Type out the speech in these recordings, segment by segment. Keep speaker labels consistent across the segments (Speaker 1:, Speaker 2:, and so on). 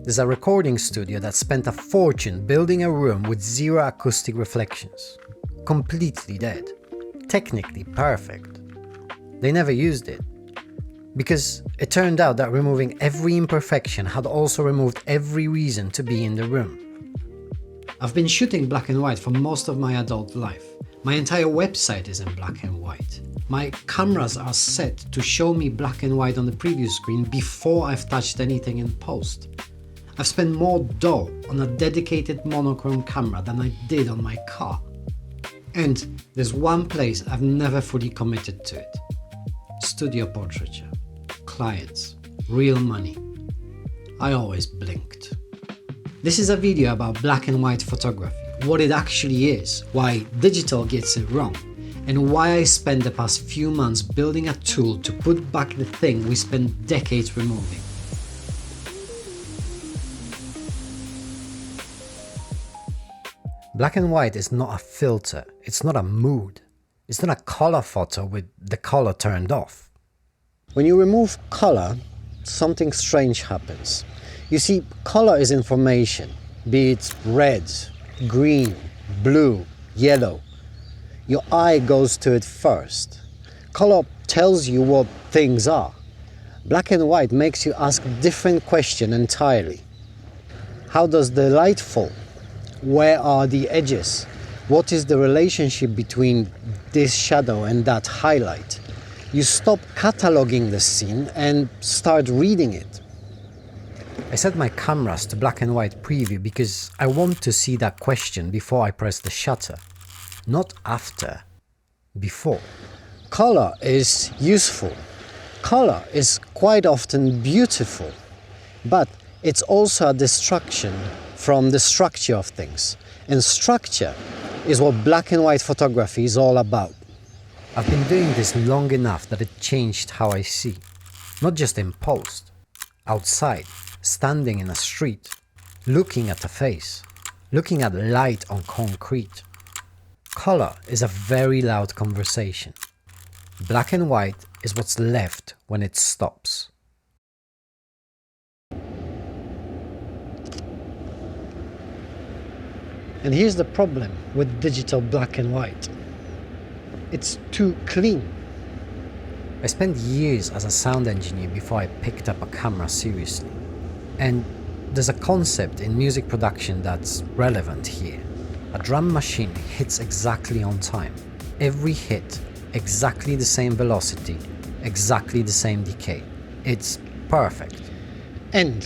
Speaker 1: There's a recording studio that spent a fortune building a room with zero acoustic reflections. Completely dead. Technically perfect. They never used it. Because it turned out that removing every imperfection had also removed every reason to be in the room. I've been shooting black and white for most of my adult life. My entire website is in black and white. My cameras are set to show me black and white on the preview screen before I've touched anything in post. I've spent more dough on a dedicated monochrome camera than I did on my car. And there's one place I've never fully committed to it. Studio portraiture. Clients. Real money. I always blinked. This is a video about black and white photography, what it actually is, why digital gets it wrong, and why I spent the past few months building a tool to put back the thing we spent decades removing. Black and white is not a filter, it's not a mood, it's not a color photo with the color turned off. When you remove color, something strange happens. You see, color is information, be it red, green, blue, yellow. Your eye goes to it first. Color tells you what things are. Black and white makes you ask a different question entirely. How does the light fall? Where are the edges? What is the relationship between this shadow and that highlight? You stop cataloging the scene and start reading it. I set my cameras to black and white preview because I want to see that question before I press the shutter. Not after, before. Color is useful. Color is quite often beautiful, but it's also a distraction from the structure of things. And structure is what black and white photography is all about. I've been doing this long enough that it changed how I see. Not just in post, outside, standing in a street, looking at a face, looking at light on concrete. Color is a very loud conversation. Black and white is what's left when it stops. And here's the problem with digital black and white. It's too clean. I spent years as a sound engineer before I picked up a camera seriously. And there's a concept in music production that's relevant here. A drum machine hits exactly on time. Every hit, exactly the same velocity, exactly the same decay. It's perfect. And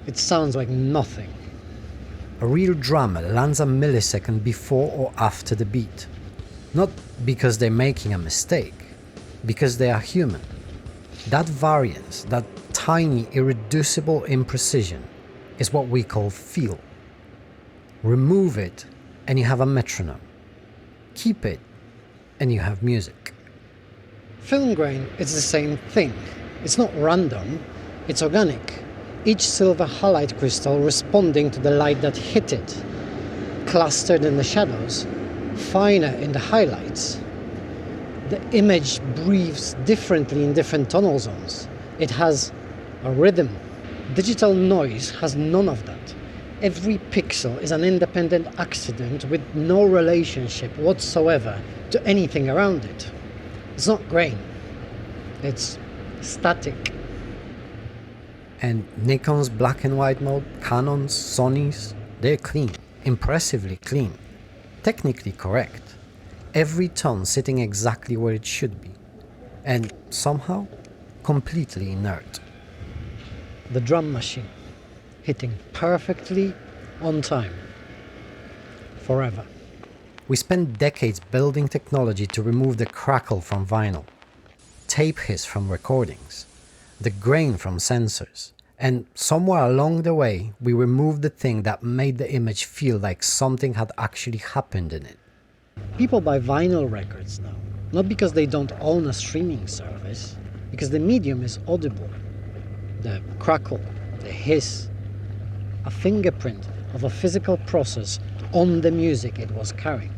Speaker 1: it sounds like nothing. A real drummer lands a millisecond before or after the beat. Not because they're making a mistake, because they are human. That variance, that tiny, irreducible imprecision, is what we call feel. Remove it and you have a metronome. Keep it and you have music. Film grain is the same thing. It's not random, it's organic. Each silver halide crystal responding to the light that hit it, clustered in the shadows, finer in the highlights. The image breathes differently in different tonal zones. It has a rhythm. Digital noise has none of that. Every pixel is an independent accident with no relationship whatsoever to anything around it. It's not grain. It's static. And Nikon's black and white mode, Canon's, Sony's, they're clean. Impressively clean. Technically correct. Every tone sitting exactly where it should be. And somehow, completely inert. The drum machine, hitting perfectly on time. Forever. We spent decades building technology to remove the crackle from vinyl, tape hiss from recordings, the grain from sensors, and somewhere along the way we removed the thing that made the image feel like something had actually happened in it. People buy vinyl records now, not because they don't own a streaming service, because the medium is audible. The crackle, the hiss, a fingerprint of a physical process on the music it was carrying.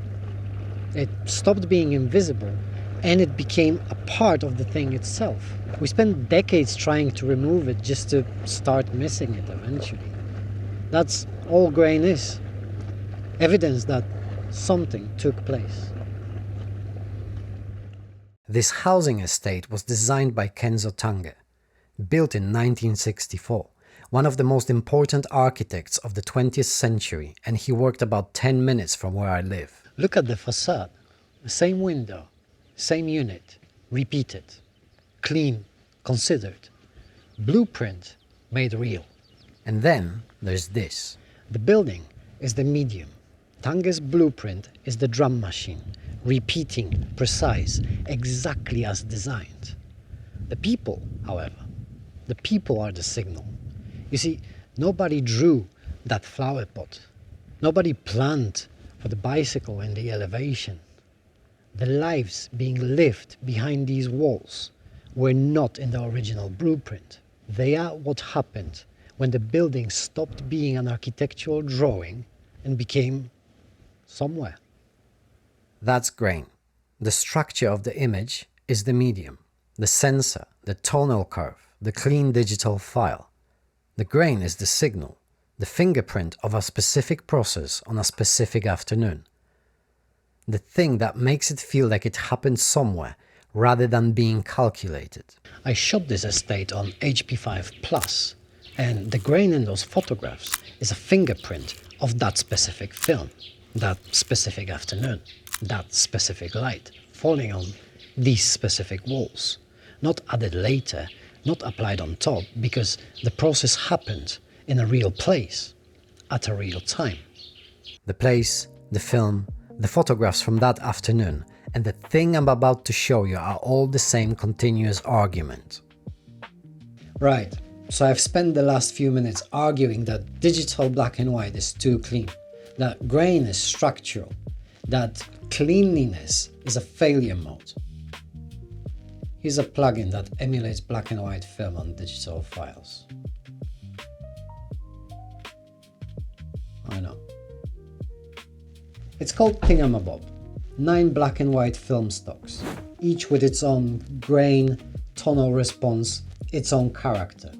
Speaker 1: It stopped being invisible and it became a part of the thing itself. We spent decades trying to remove it just to start missing it eventually. That's all grain is. Evidence that something took place.
Speaker 2: This housing estate was designed by Kenzo Tange, built in 1964, one of the most important architects of the 20th century, and he worked about 10 minutes from where I live.
Speaker 1: Look at the facade. The same window, same unit, repeated, clean, considered, blueprint made real.
Speaker 2: And then there's this.
Speaker 1: The building is the medium. Tange's blueprint is the drum machine, repeating, precise, exactly as designed. The people, however, the people are the signal. You see, nobody drew that flower pot. Nobody planned for the bicycle and the elevation. The lives being lived behind these walls were not in the original blueprint. They are what happened when the building stopped being an architectural drawing and became somewhere.
Speaker 2: That's grain. The structure of the image is the medium, the sensor, the tonal curve, the clean digital file. The grain is the signal, the fingerprint of a specific process on a specific afternoon. The thing that makes it feel like it happened somewhere rather than being calculated.
Speaker 1: I shot this estate on HP5 Plus, and the grain in those photographs is a fingerprint of that specific film, that specific afternoon, that specific light falling on these specific walls. Not added later, not applied on top, because the process happened in a real place, at a real time.
Speaker 2: The place, the film, the photographs from that afternoon, and the thing I'm about to show you are all the same continuous argument.
Speaker 1: Right, so I've spent the last few minutes arguing that digital black and white is too clean, that grain is structural, that cleanliness is a failure mode. Here's a plugin that emulates black and white film on digital files. I know. It's called Thingamabob. 9 black and white film stocks, each with its own grain, tonal response, its own character.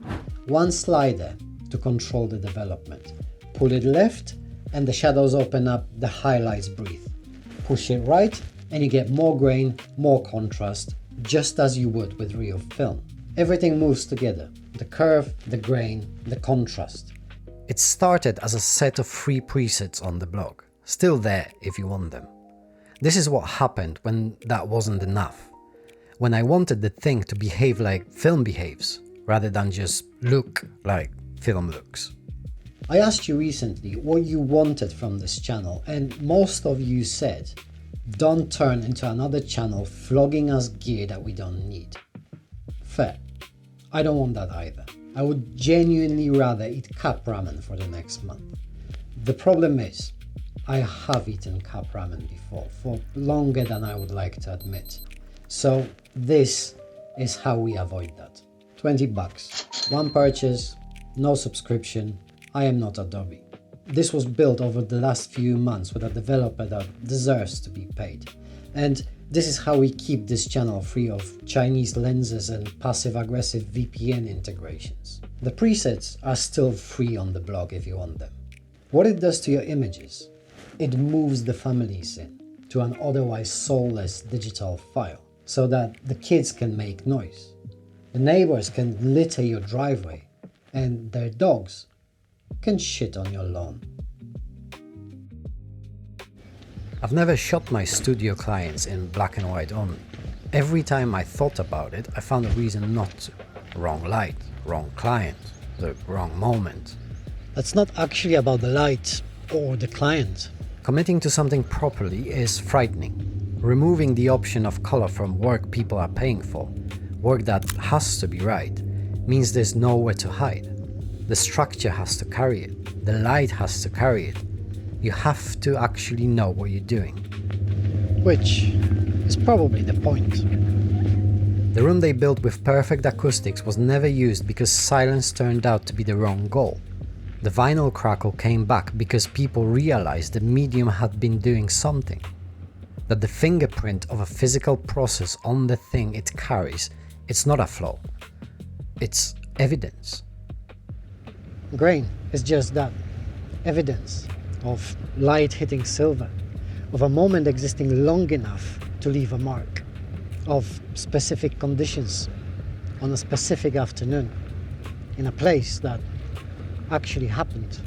Speaker 1: One slider to control the development. Pull it left and the shadows open up, the highlights breathe. Push it right and you get more grain, more contrast, just as you would with real film. Everything moves together. The curve, the grain, the contrast.
Speaker 2: It started as a set of free presets on the blog, still there if you want them. This is what happened when that wasn't enough. When I wanted the thing to behave like film behaves, rather than just look like film looks.
Speaker 1: I asked you recently what you wanted from this channel, and most of you said, don't turn into another channel flogging us gear that we don't need. Fair. I don't want that either. I would genuinely rather eat cup ramen for the next month. The problem is, I have eaten cup ramen before, for longer than I would like to admit. So this is how we avoid that. $20. One purchase, no subscription. I am not Adobe. This was built over the last few months with a developer that deserves to be paid. And this is how we keep this channel free of Chinese lenses and passive-aggressive VPN integrations. The presets are still free on the blog if you want them. What it does to your images, it moves the families in to an otherwise soulless digital file so that the kids can make noise. The neighbors can litter your driveway and their dogs can shit on your lawn.
Speaker 2: I've never shot my studio clients in black and white only. Every time I thought about it, I found a reason not to. Wrong light, wrong client, the wrong moment.
Speaker 1: That's not actually about the light or the client.
Speaker 2: Committing to something properly is frightening. Removing the option of color from work people are paying for, work that has to be right, means there's nowhere to hide. The structure has to carry it, the light has to carry it. You have to actually know what you're doing.
Speaker 1: Which is probably the point.
Speaker 2: The room they built with perfect acoustics was never used because silence turned out to be the wrong goal. The vinyl crackle came back because people realized the medium had been doing something. that the fingerprint of a physical process on the thing it carries, it's not a flaw, it's evidence.
Speaker 1: Grain is just that, evidence of light hitting silver, of a moment existing long enough to leave a mark, of specific conditions on a specific afternoon, in a place that actually happened.